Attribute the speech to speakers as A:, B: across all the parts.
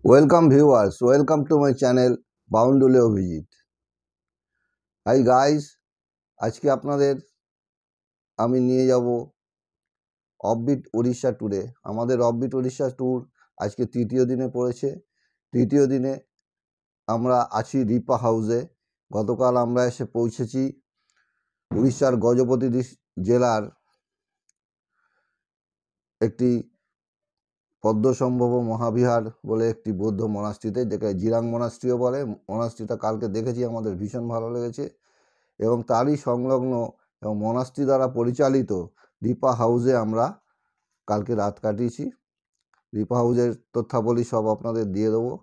A: Welcome viewers, welcome to my channel Boundule Visit. Hi guys, আজকে আপনাদের আমি নিয়ে যাব অফবিট উড়িষ্যা ট্যুরে। আমাদের অফবিট উড়িষ্যা ট্যুর আজকে তৃতীয় দিনে পড়েছে। তৃতীয় দিনে আমরা আছি রিপা হাউসে। গতকাল আমরা এসে পৌঁছেছি উড়িষ্যার গজপতি জেলার একটি পদ্মসম্ভব মহাবিহার বলে একটি বৌদ্ধ মনাস্ট্রিতে, যেটা জিরাং মনাস্ট্রিও বলে। মনাস্ট্রিটা কালকে দেখেছি, আমাদের ভীষণ ভালো লেগেছে। এবং তারই সংলগ্ন এবং মনাস্ট্রি দ্বারা পরিচালিত রিপা হাউসে আমরা কালকে রাত কাটিয়েছি। রিপা হাউসের তথ্যাবলী সব আপনাদের দিয়ে দেবো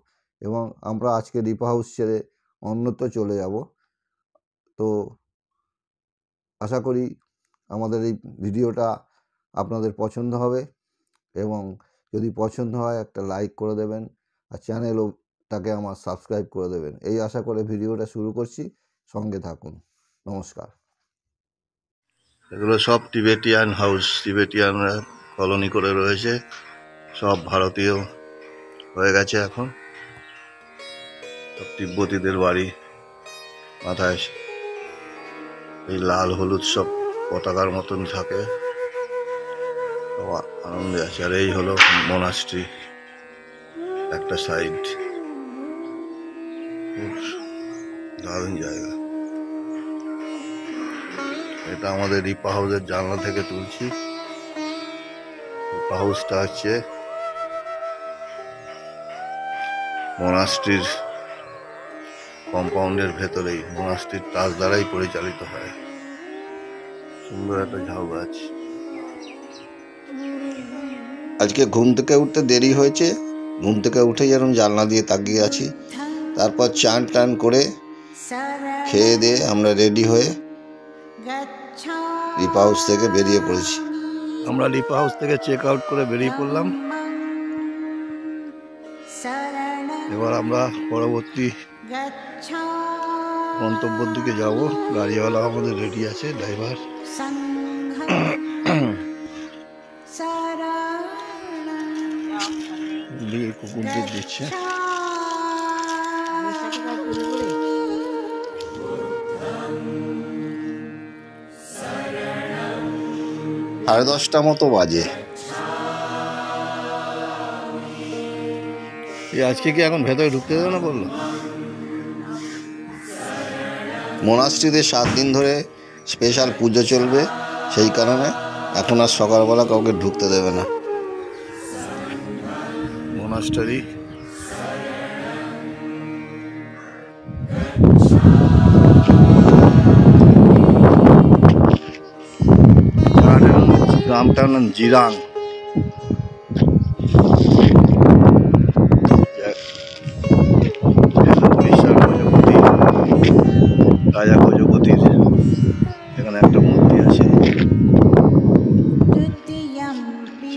A: এবং আমরা আজকে রিপা হাউস ছেড়ে অন্যত্র চলে যাব। তো আশা করি আমাদের এই ভিডিওটা আপনাদের পছন্দ হবে এবং যদি পছন্দ হয় একটা লাইক করে দেবেন আর চ্যানেলটাকে আমার সাবস্ক্রাইব করে দেবেন, এই আশা করে ভিডিওটা শুরু করছি। সঙ্গে থাকুন। নমস্কার।
B: এগুলো সব টিবেটিয়ান হাউস, টিবেটিয়ানরা কলোনি করে রয়েছে, সব ভারতীয় হয়ে গেছে এখন। সব তিব্বতীদের বাড়ি, মাথায় এই লাল হলুদ সব পতাকার মতন থাকে, আনন্দে আছে। আর এই হলো মনাস্ট্রি একটা সাইড, খুব দারুণ জায়গা। এটা আমাদের রিপা হাউসের জানলা থেকে তুলছি। রিপা হাউসটা হচ্ছে মনাস্ট্রির কম্পাউন্ডের ভেতরেই, মনাস্ট্রির কাজ দ্বারাই পরিচালিত হয়। সুন্দর একটা ঝাউ গাছ।
A: আজকে ঘুম থেকে উঠতে দেরি হয়েছে। ঘুম থেকে উঠে যেরকম জানলা দিয়ে তাকিয়ে আছি। তারপর চান টান করে খেয়ে দিয়ে আমরা রেডি হয়ে রিপা হাউস থেকে বেরিয়ে পড়েছি।
B: আমরা রিপা হাউস থেকে চেক আউট করে বেরিয়ে পড়লাম। এবার আমরা পরবর্তী গন্তব্যের দিকে যাব। গাড়িওয়ালা আমাদের রেডি আছে, ড্রাইভার। কুকুরদের দিচ্ছে।
A: সাড়ে 10টা মতো বাজে।
B: আজকে কি এখন ভেতরে ঢুকতে দেবে না বললো?
A: মনাস্ট্রিতে 7 দিন ধরে স্পেশাল পুজো চলবে, সেই কারণে এখন আর সকালবেলা কাউকে ঢুকতে দেবে না।
B: মনাস্টারি গ্রামটার নাম জিরাং। উড়িষ্যার গজপতি, রাজা গজপতির এখানে একটা মূর্তি আছে।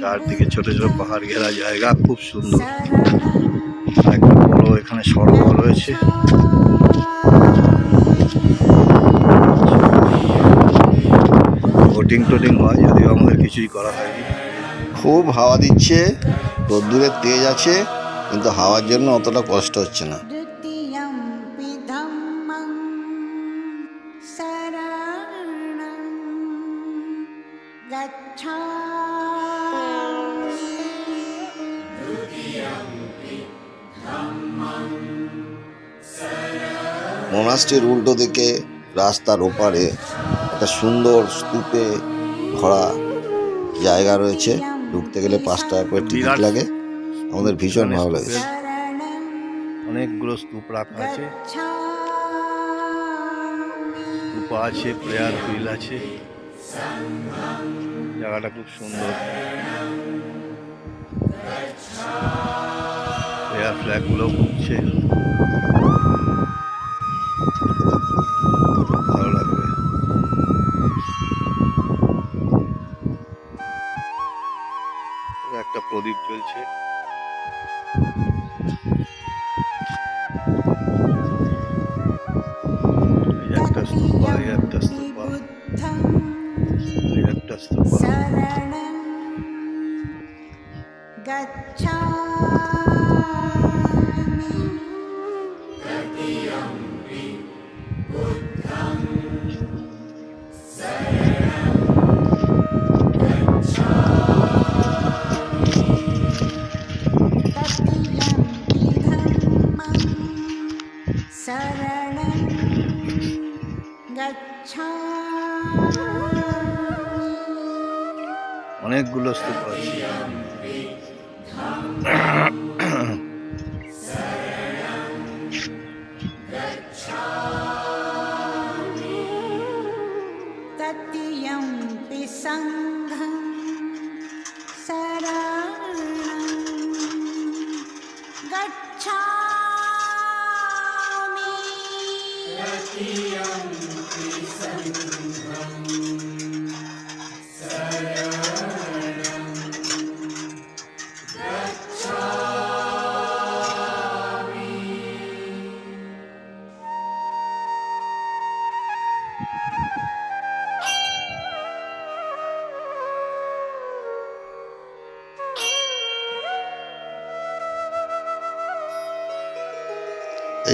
B: চারদিকে ছোট ছোট পাহাড় ঘেরা জায়গা, খুব সুন্দর। একটা বড় এখানে সরোবর রয়েছে। বোটিং টোটিং হয়, যদিও আমাদের কিছুই করা হয়নি।
A: খুব হাওয়া দিচ্ছে, রোদ্দুরের তেজ আছে, কিন্তু হাওয়ার জন্য অতটা কষ্ট হচ্ছে না। মনাস্ট্রির উল্টো দিকে রাস্তার ওপারে একটা সুন্দর স্তূপে ভরা জায়গা রয়েছে। ঢুকতে গেলে 5 টাকা করে টিকিট লাগে। আমাদের ভীষণ ভালো লেগেছে।
B: অনেকগুলো স্তূপ রাখা আছে, স্তূপ আছে, প্রেয়ার হুইল আছে। জায়গাটা খুব সুন্দর। প্রেয়ার ফ্ল্যাগ গুলো উঠছে, ভালো লাগবে। একটা প্রদীপ জ্বলছে। একটা স্তূপা, একটা স্তূপা, একটা স্তূপা। অনেকগুলো স্তূপ আছে।
C: तत्यंपि संघं शरणं गच्छामि।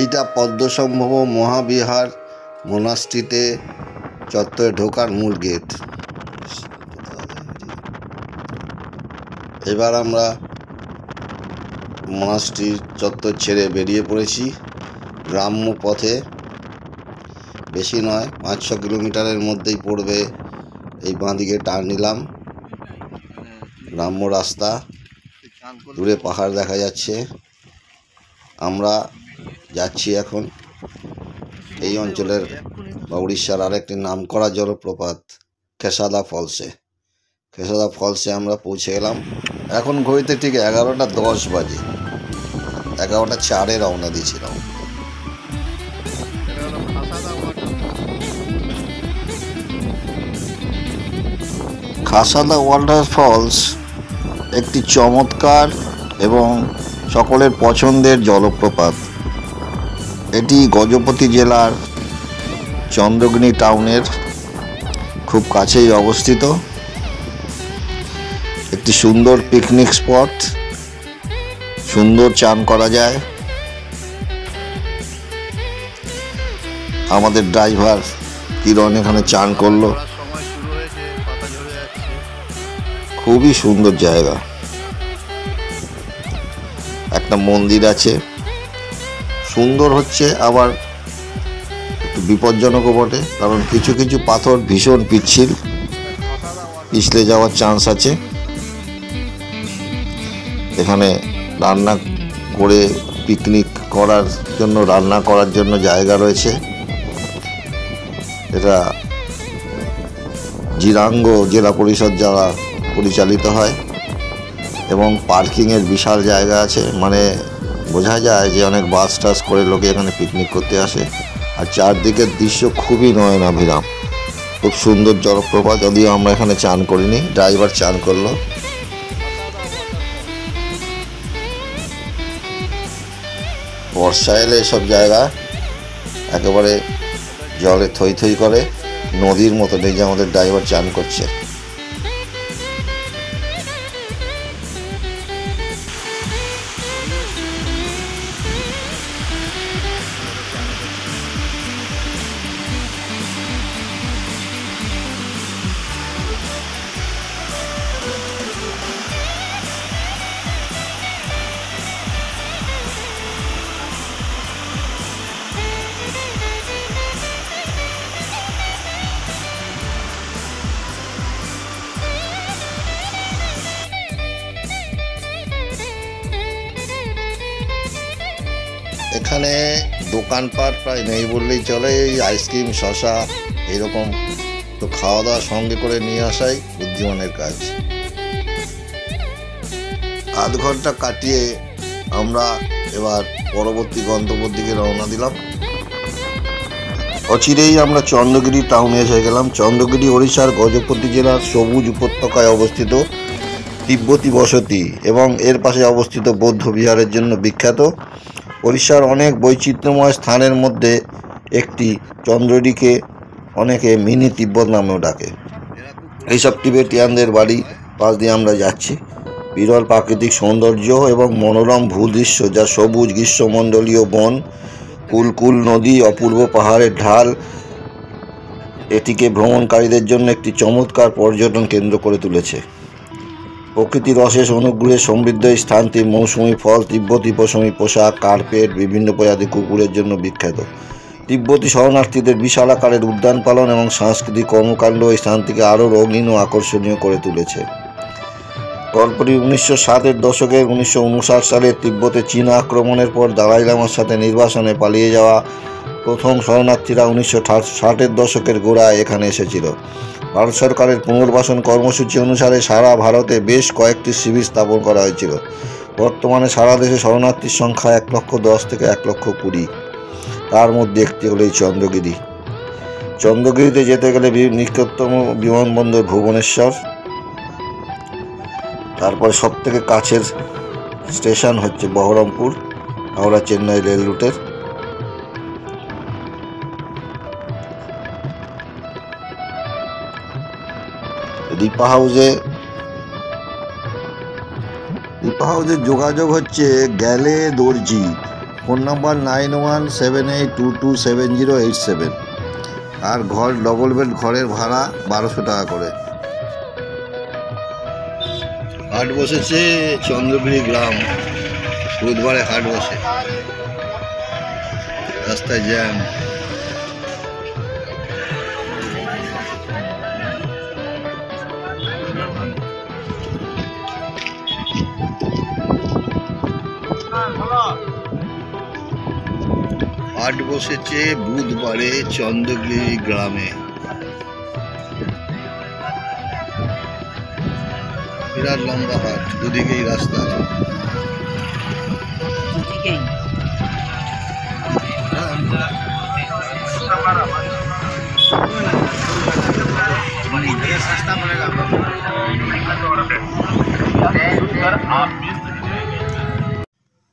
A: এইটা পদ্মসম্ভব মহাবিহার মোনাস্ট্রিতে চত্বরে ঢোকার মূল গেট। এবার আমরা মোনাস্ট্রির চত্বর ছেড়ে বেরিয়ে পড়েছি গ্রাম্য পথে। বেশি নয়, 5-6 কিলোমিটারের মধ্যেই পড়বে। এই বাঁদিকে টার্ন নিলাম, গ্রাম্য রাস্তা, দূরে পাহাড় দেখা যাচ্ছে। আমরা যাচ্ছি এখন এই অঞ্চলের বা উড়িষ্যার আরেকটি নামকরা জলপ্রপাত খেসাদা ফলসে। খেসাদা ফলসে আমরা পৌঁছে গেলাম। এখন ঘড়িতে ঠিক 11:10 বাজে। 11:04 রওনা দিয়েছিলাম। খাসাদা ওয়াটারফলস একটি চমৎকার এবং সকলের পছন্দের জলপ্রপাত। এটি গজপতি জেলার চন্দ্রগিনি টাউনের খুব কাছেই অবস্থিত। একটি সুন্দর পিকনিক স্পট, সুন্দর চান করা যায়। আমাদের ড্রাইভার কিরণ এখানে চান করলো। খুবই সুন্দর জায়গা। একটা মন্দির আছে, সুন্দর হচ্ছে, আবার একটু বিপজ্জনকও বটে, কারণ কিছু কিছু পাথর ভীষণ পিচ্ছিল, পিছলে যাওয়ার চান্স আছে। এখানে রান্না করে পিকনিক করার জন্য, রান্না করার জন্য জায়গা রয়েছে। এটা জিরাঙ্গ জেলা পরিষদ দ্বারা পরিচালিত হয় এবং পার্কিংয়ের বিশাল জায়গা আছে। মানে বোঝা যায় যে অনেক বাস টাস করে লোকে এখানে পিকনিক করতে আসে। আর চারদিকের দৃশ্য খুবই নয়নাভিরাম, খুব সুন্দর জলপ্রপাত। যদিও আমরা এখানে চান করিনি, ড্রাইভার চান করলো। বর্ষা এলে এসব জায়গা একেবারে জলে থই থই করে, নদীর মতো। এই যে আমাদের ড্রাইভার চান করছে। এখানে দোকানপাট প্রায় নেই বললেই চলে। এই আইসক্রিম, শসা এইরকম তো খাওয়া দাওয়া সঙ্গে করে নিয়ে আসাই বুদ্ধিমানের কাজ। আধ ঘন্টা কাটিয়ে আমরা এবার পরবর্তী গন্তব্যের দিকে রওনা দিলাম। অচিরেই আমরা চন্দ্রগিরি টাউনে এসে গেলাম। চন্দ্রগিরি ওড়িশার গজপতি জেলার সবুজ উপত্যকায় অবস্থিত তিব্বতী বসতি এবং এর পাশে অবস্থিত বৌদ্ধ বিহারের জন্য বিখ্যাত। ওড়িশার অনেক বৈচিত্র্যময় স্থানের মধ্যে একটি চন্দ্রগিরিকে অনেকে মিনি তিব্বত নামেও ডাকে। এইসব টিবেটিয়ানদের বাড়ি পাশ দিয়ে আমরা যাচ্ছি। বিরল প্রাকৃতিক সৌন্দর্য এবং মনোরম ভূদৃশ্য, যা সবুজ গ্রীষ্মমণ্ডলীয় বন, কুলকুল নদী, অপূর্ব পাহাড়ের ঢাল এটিকে ভ্রমণকারীদের জন্য একটি চমৎকার পর্যটন কেন্দ্র করে তুলেছে। প্রকৃতির অশেষ অনুগ্রহে সমৃদ্ধ এই স্থানটি মৌসুমি ফল, তিব্বতী পশমি পোশাক, কার্পেট, বিভিন্ন প্রজাতির কুকুরের জন্য বিখ্যাত। তিব্বতী শরণার্থীদের বিশাল আকারের উদ্যান পালন এবং সাংস্কৃতিক কর্মকাণ্ড এই স্থানটিকে আরও রঙিন ও আকর্ষণীয় করে তুলেছে। গল্পটি 1960-এর দশকের 1959 সালে তিব্বতে চীন আক্রমণের পর দালাই লামার সাথে নির্বাসনে পালিয়ে যাওয়া প্রথম শরণার্থীরা 1960-এর দশকের গোড়ায় এখানে এসেছিল। ভারত সরকারের পুনর্বাসন কর্মসূচি অনুসারে সারা ভারতে বেশ কয়েকটি শিবির স্থাপন করা হয়েছিল। বর্তমানে সারা দেশে শরণার্থীর সংখ্যা 1,10,000 থেকে 1,20,000। তার মধ্যে একটি হলো এই চন্দ্রগিরি। চন্দ্রগিরিতে যেতে গেলে নিকটতম বিমানবন্দর ভুবনেশ্বর, তারপরে সব থেকে কাছের স্টেশন হচ্ছে বহরমপুর, হাওড়া চেন্নাই রেল রুটের। দীপা হাউসে যোগাযোগ হচ্ছে গ্যালে দর্জি, ফোন নাম্বার 9178227087, আর ঘর ডবল বেড ঘরের ভাড়া 1200 টাকা করে। হাট বসেছে চন্দ্রগিরি গ্রাম, বুধবারে হাট বসে, রাস্তায় জ্যাম। হাট বসেছে বুধবারে চন্দ্রগিরি গ্রামে। বিরাট লম্বা হাট, দুদিকেই রাস্তা।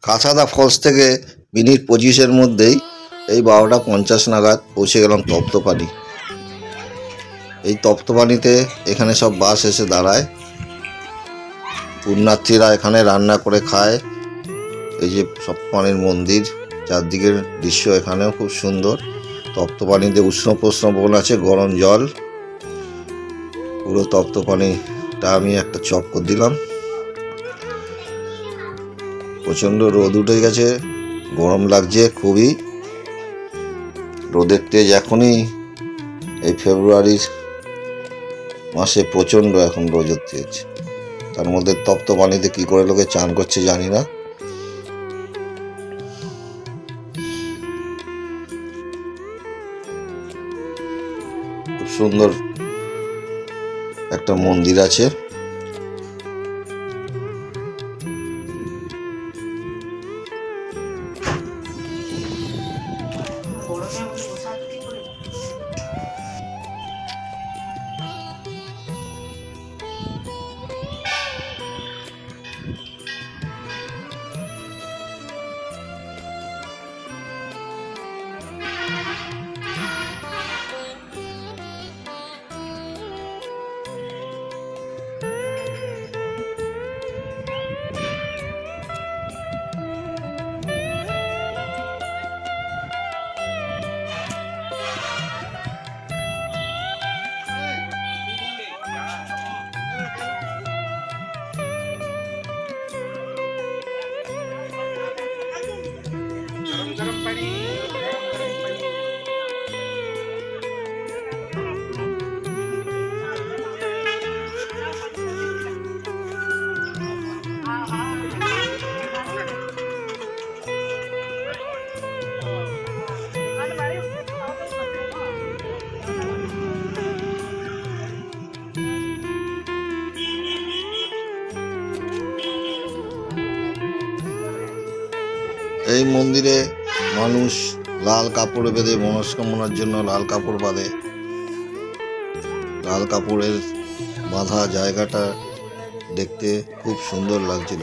A: কাছাদা ফলস থেকে মিনিট 25-এর মধ্যেই এই 12:50 নাগাদ পৌঁছে গেলাম তপ্তপানি। এই তপ্তপানিতে এখানে সব বাস এসে দাঁড়ায়, পুণ্যার্থীরা এখানে রান্না করে খায়। এই যে তপ্তপানির মন্দির, চারদিকের দৃশ্য এখানেও খুব সুন্দর। তপ্তপানিতে উষ্ণ প্রস্রবণ আছে, গরম জল। পুরো তপ্তপানিটা আমি একটা চক্কর দিলাম। প্রচণ্ড রোদ উঠে গেছে, গরম লাগছে খুবই। রোদের তেজ এখনই এই ফেব্রুয়ারির মাসে প্রচণ্ড এখন রোদের তেজ। তার মধ্যে তপ্ত পানিতে কি করে লোকে চান করছে জানি না। খুব সুন্দর একটা মন্দির আছে। এই মন্দিরে মানুষ লাল কাপড় বেঁধে মনস্কামনার জন্য লাল কাপড় বাঁধে। লাল কাপড়ের বাঁধা জায়গাটা দেখতে খুব সুন্দর লাগছিল।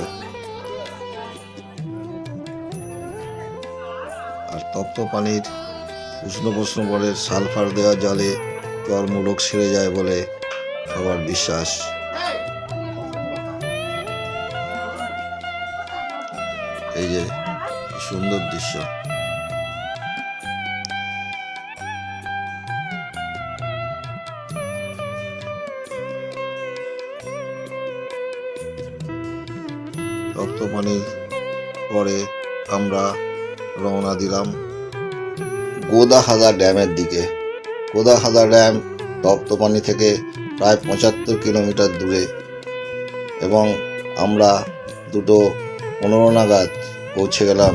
A: আর তপ্ত পানির উষ্ণ প্রস্রবণের সালফার দেওয়া জলে চর্মরোগ সেরে যায় বলে সবার বিশ্বাস। এই যে সুন্দর দৃশ্য। তপ্তপানির পরে আমরা রওনা দিলাম গোদাহাদা ড্যামের দিকে। গোদাহাদা ড্যাম তপ্তপানি থেকে প্রায় 75 কিলোমিটার দূরে।
B: এবং আমরা 2:15 নাগাদ পৌঁছে গেলাম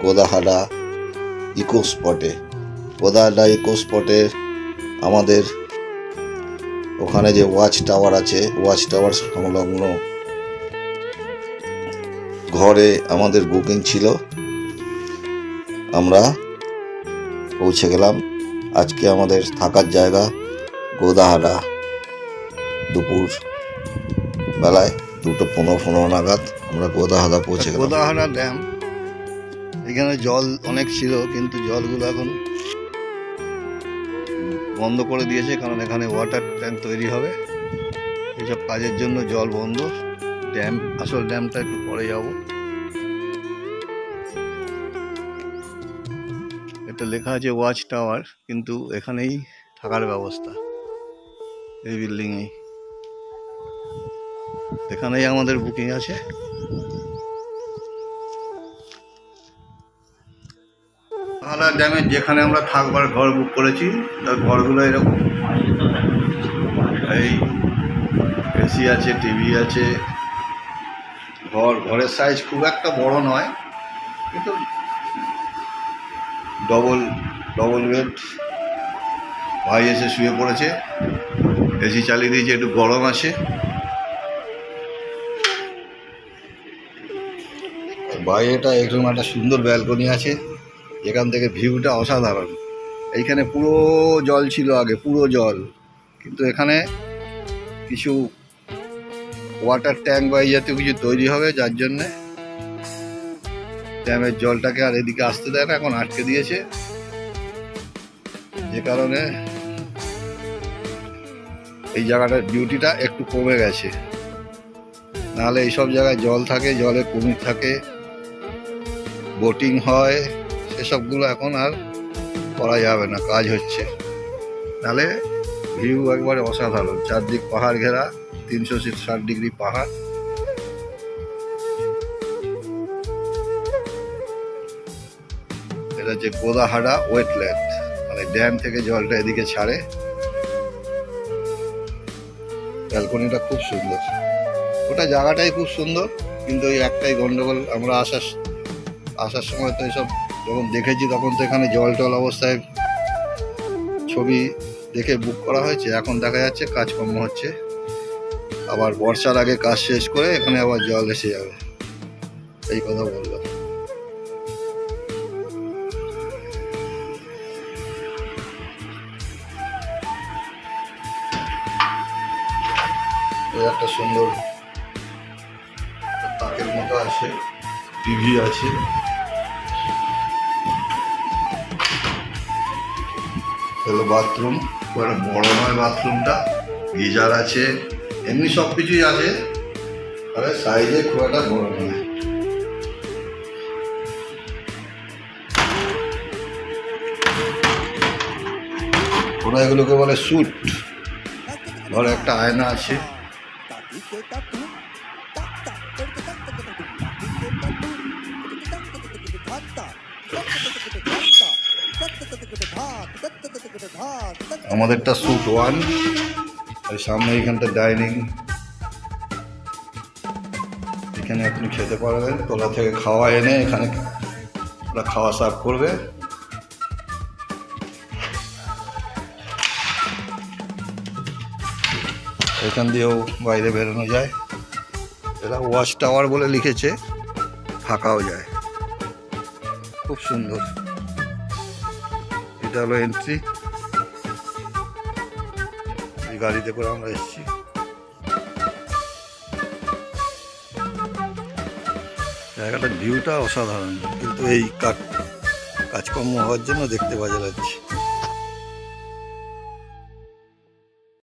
B: গোদাহাটা ইকো স্পটে। গোদাহাটা ইকো স্পটে আমাদের ওখানে যে ওয়াচ টাওয়ার আছে, ওয়াচ টাওয়ার সংলগ্ন ঘরে আমাদের বুকিং ছিল। আমরা পৌঁছে গেলাম। আজকে আমাদের থাকার জায়গা গোদাহাটা। দুপুর বেলায় 2:15 নাগাদ আমরা গোদাহাটা পৌঁছে গেলাম। গোদাহাটা ড্যাম, এখানে জল অনেক ছিল কিন্তু জলগুলো এখন বন্ধ করে দিয়েছে, কারণ এখানে ওয়াটার ট্যাঙ্ক তৈরি হবে। এইসব কাজের জন্য জল বন্ধ। ড্যাম, আসল ড্যামটা একটু পরে যাব। এটা লেখা আছে ওয়াচ টাওয়ার, কিন্তু এখানেই থাকার ব্যবস্থা, এই বিল্ডিংয়ে। এখানেই আমাদের বুকিং আছে। গোদাহাটা ড্যামের যেখানে আমরা থাকবার ঘর বুক করেছি, তার ঘরগুলো এরকম। এই এসি আছে, টিভি আছে। ঘরের সাইজ খুব একটা বড় নয়, কিন্তু ডবল বেড। ভাই এসে শুয়ে পড়েছে, এসি চালিয়ে দিয়েছে, একটু গরম আছে। বাইরেটা একদম একটা সুন্দর ব্যালকনি আছে, এখান থেকে ভিউটা অসাধারণ। এইখানে পুরো জল ছিল আগে, পুরো জল, কিন্তু এখানে কিছু ওয়াটার ট্যাঙ্ক বা এই জাতীয় কিছু তৈরি হবে, যার জন্যে ড্যামের জলটাকে আর এদিকে আসতে দেয় না, এখন আটকে দিয়েছে। যে কারণে এই জায়গাটার বিউটিটা একটু কমে গেছে। নাহলে এইসব জায়গায় জল থাকে, জলে কুমির থাকে, বোটিং হয়, সেসবগুলো এখন আর করা যাবে না, কাজ হচ্ছে। নাহলে ভিউ একবারে অসাধারণ, চারদিক পাহাড় ঘেরা, 360 ডিগ্রি পাহাড়। এটা হচ্ছে গোদাহাটা ওয়েটল্যান্ড, মানে ড্যাম থেকে জলটা এদিকে ছাড়ে। ব্যালকনিটা খুব সুন্দর, ওটা জায়গাটাই খুব সুন্দর, কিন্তু ওই একটাই গন্ডগোল। আমরা আসার সময় তো এসব যখন দেখেছি, তখন তো এখানে জল টল অবস্থায় ছবি দেখে বুক করা হয়েছে। এখন দেখা যাচ্ছে কাজকর্ম হচ্ছে, আবার বর্ষার আগে কাজ শেষ করে এখানে আবার জল এসে যাবে, এই কথা বললাম। একটা সুন্দর তাকের মতো আছে, টিভি আছে, বাথরুম খুব একটা বড় নয়, বাথরুমটা গিজার আছে, এমনি সব কিছুই আছে, তবে সাইজে খুব একটা বড় নয়। ওরা এগুলোকে বলে স্যুট। ঘরে একটা আয়না আছে। আমাদেরটা স্যুট 1। সামনে এখানটা ডাইনিং, এখানে আপনি খেতে পারবেন। তোলা থেকে খাওয়া এনে এখানে ওরা খাওয়া সার্ভ করবে। এখান দিয়েও বাইরে বেরোনো যায়। এরা ওয়াচ টাওয়ার বলে লিখেছে, থাকাও যায়, খুব সুন্দর। এটা হলো এন্ট্রি। এই গাড়িতে করে আমরা এসেছি। জায়গাটার ভিউটা অসাধারণ, কিন্তু এই কাজকর্ম হওয়ার জন্য দেখতে বাজে লাগছে।